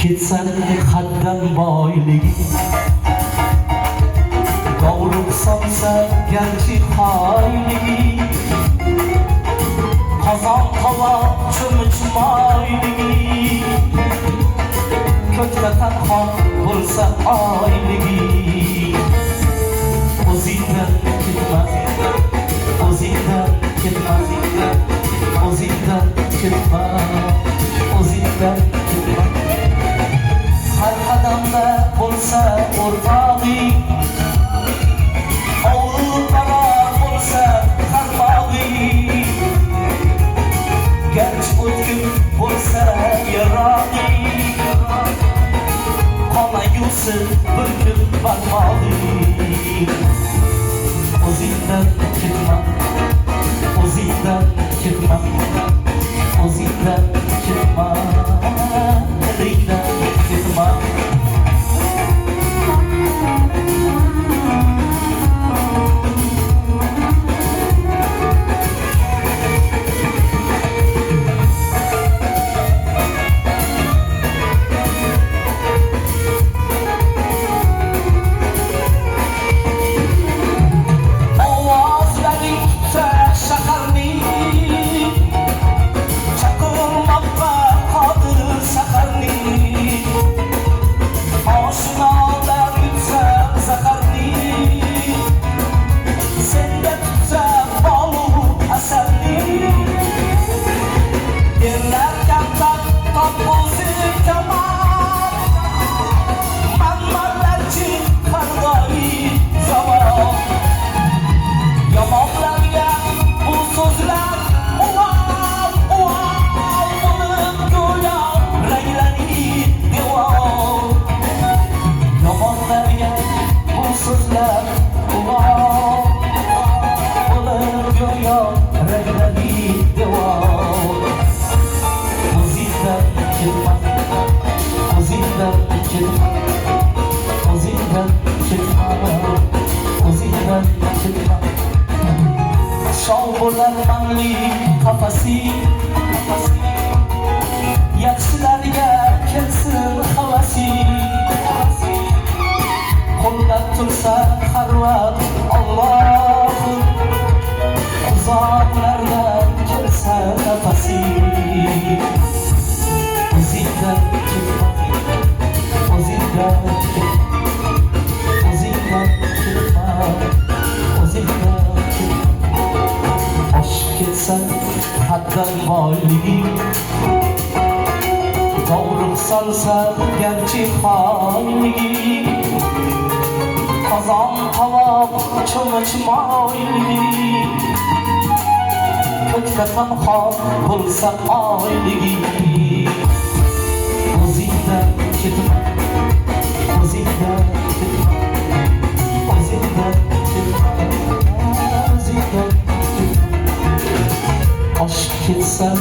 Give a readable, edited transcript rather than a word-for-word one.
ketsan haddan boyligi dovruq solsa garchi xoyligi qozon qovoq cho'michmoyligi ko'kda tanho bo'lsa oyligi o'zingdan ketma o'zingdan ketma o'zingdan ketma o'zingdan ketma har qadamda bo'lsa o'rtog'ing ovul barobar bo'lsa qarmog'ing garchi o'tkin bo'lsa yarog'ing qolmagusi bir kun barmog'ing o'zingdan ketma o'zingdan ketma o'zingdan ketma o'zingdan ketma Manli kafasi yaxshilarga kelsin havasi qo'llab tursa har vaqt Allohim uzoqlardan kelsa nafasi o'zingdan ketma o'zingdan ketma o'zingdan ketma o'zingdan ketsan haddan boyligi dovruq solsa garchi xoyligi qozon qovoq cho'michmoyligi ko'kda tanho bo'lsa oyligi o'zingdan ketma o'zingdan ketma o'zingdan ketma o'zingdan oshib ketsan